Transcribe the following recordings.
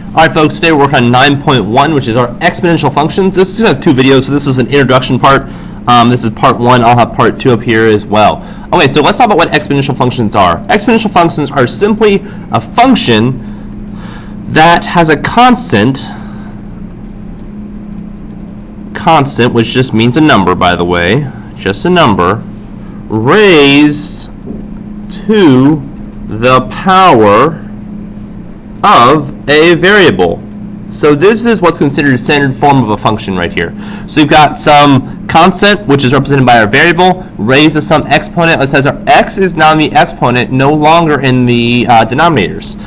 Alright folks, today we're working on 9.1, which is our exponential functions. This is going to have two videos, so this is an introduction part. This is part 1. I'll have part 2 up here as well. Okay, so let's talk about what exponential functions are. Exponential functions are simply a function that has a constant, which just means a number, by the way, just a number, raised to the power of a variable. So this is what's considered a standard form of a function right here. So you've got some constant, which is represented by our variable, raised to some exponent that says our x is now in the exponent, no longer in the denominators.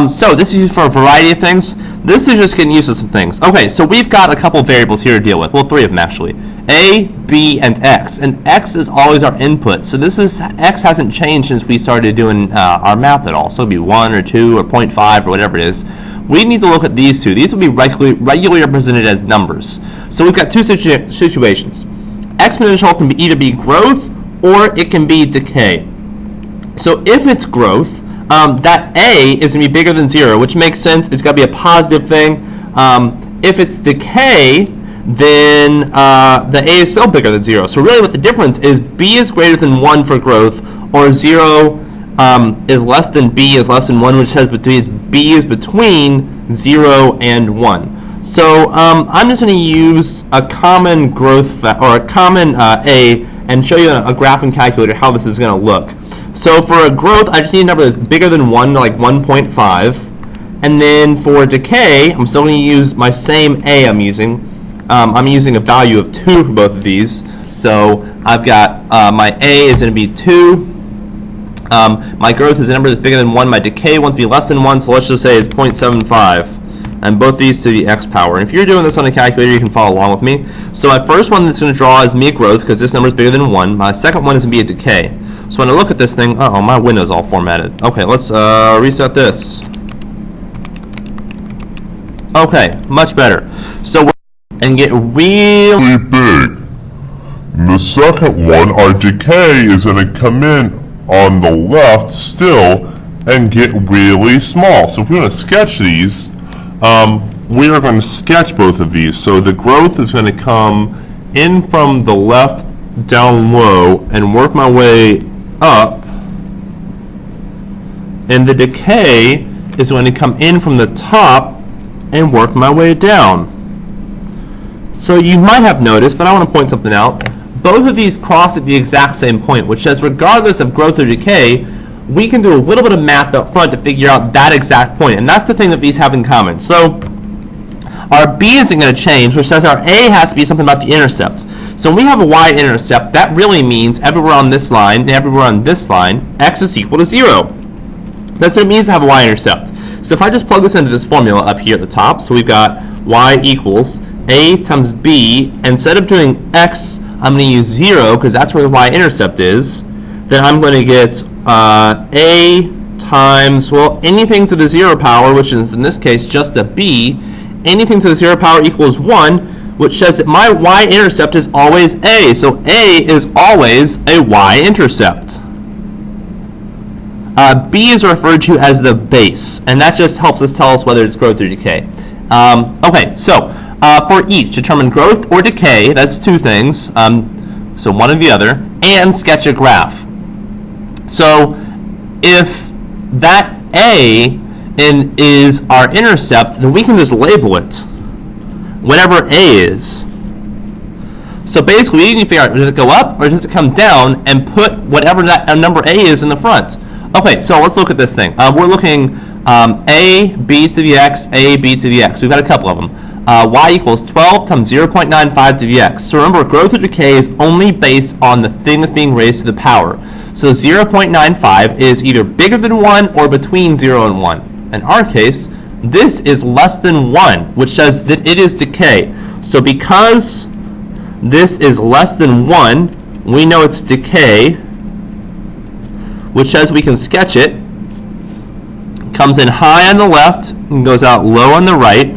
So this is used for a variety of things. This is just getting used to some things. Okay, so we've got a couple variables here to deal with. Well, 3 of them actually. A, B, and x. And x is always our input. So this is, x hasn't changed since we started doing our math at all. So it'll be 1 or 2 or 0.5 or whatever it is. We need to look at these two. These will be regularly represented as numbers. So we've got two situations. Exponential can either be growth or it can be decay. So if it's growth, that a is going to be bigger than 0, which makes sense. It's got to be a positive thing. If it's decay, then the a is still bigger than 0. So really what the difference is, b is greater than 1 for growth, or 0 is less than b is less than 1, which says b is between 0 and 1. So I'm just going to use a common growth, or a common a, and show you a graphing calculator how this is going to look. So for a growth, I just need a number that's bigger than 1, like 1.5. And then for decay, I'm still going to use my same a I'm using. I'm using a value of 2 for both of these. So I've got my a is going to be 2. My growth is a number that's bigger than 1. My decay wants to be less than 1, so let's just say it's 0.75. And both these to the x power. And if you're doing this on a calculator, you can follow along with me. So my first one that's going to draw is me a growth, because this number is bigger than 1. My second one is going to be a decay. So when I look at this thing, uh-oh, my window's all formatted. Okay, let's reset this. Okay, much better. So we're and get really big. In the second one, our decay is going to come in on the left still and get really small. So if we want to sketch these, we are going to sketch both of these. So the growth is going to come in from the left down low and work my way up, and the decay is going to come in from the top and work my way down. So you might have noticed, but I want to point something out. Both of these cross at the exact same point, which says regardless of growth or decay, we can do a little bit of math up front to figure out that exact point, and that's the thing that these have in common. So our b isn't going to change, which says our a has to be something about the intercept. So when we have a y-intercept, that really means everywhere on this line and everywhere on this line, x is equal to 0. That's what it means to have a y-intercept. So if I just plug this into this formula up here at the top, so we've got y equals a times b. Instead of doing x, I'm going to use 0, because that's where the y-intercept is. Then I'm going to get a times, well, anything to the 0 power, which is in this case just the b. Anything to the 0 power equals 1, which says that my y-intercept is always a. So a is always a y-intercept. B is referred to as the base, and that just helps us tell us whether it's growth or decay. Okay, so for each, determine growth or decay. That's two things, so one or the other, and sketch a graph. So if that a is our intercept, then we can just label it whatever a is. So basically, we need to figure out, does it go up or does it come down, and put whatever that number a is in the front. Okay, so let's look at this thing. We're looking a, b to the x, a, b to the x. We've got a couple of them. Y equals 12 times 0.95 to the x. So remember, growth or decay is only based on the thing that's being raised to the power. So 0.95 is either bigger than 1 or between 0 and 1. In our case, this is less than 1, which says that it is decay. So because this is less than 1, we know it's decay, which says we can sketch it. Comes in high on the left and goes out low on the right.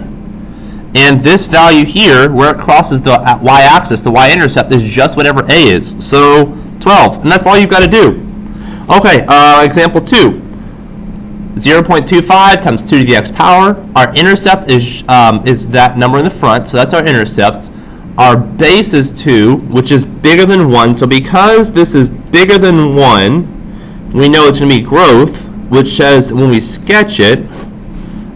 And this value here, where it crosses the y-axis, the y-intercept, is just whatever a is. So 12, and that's all you've got to do. Okay, example 2. 0.25 times 2 to the x power. Our intercept is that number in the front, so that's our intercept. Our base is 2, which is bigger than 1. So because this is bigger than 1, we know it's going to be growth, which says when we sketch it,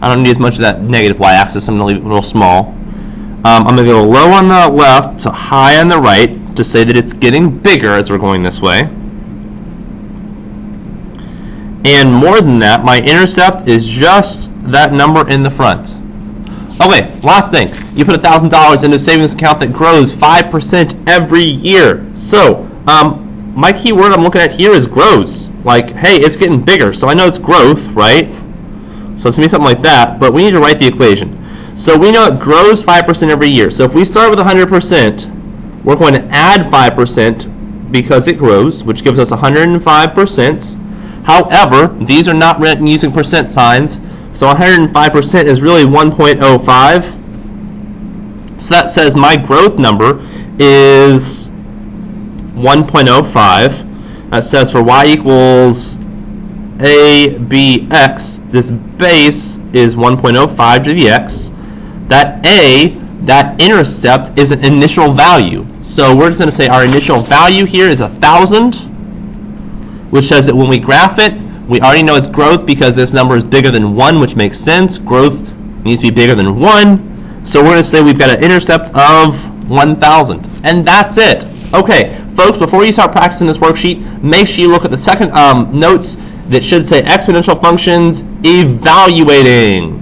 I don't need as much of that negative y-axis. I'm going to leave it a little small. I'm going to go low on the left to high on the right to say that it's getting bigger as we're going this way. And more than that, my intercept is just that number in the front. Okay, last thing. You put $1,000 into a savings account that grows 5% every year. So, my key word I'm looking at here is grows. Like, hey, it's getting bigger. So I know it's growth, right? So it's going to be something like that. But we need to write the equation. So we know it grows 5% every year. So if we start with 100%, we're going to add 5% because it grows, which gives us 105%. However, these are not written using percent signs, so 105% is really 1.05. So that says my growth number is 1.05. That says for y equals ABX, this base is 1.05 to the x. That A, that intercept, is an initial value. So we're just going to say our initial value here is 1,000, which says that when we graph it, we already know it's growth because this number is bigger than 1, which makes sense. Growth needs to be bigger than 1. So we're going to say we've got an intercept of 1,000. And that's it. Okay, folks, before you start practicing this worksheet, make sure you look at the second notes that should say exponential functions evaluating.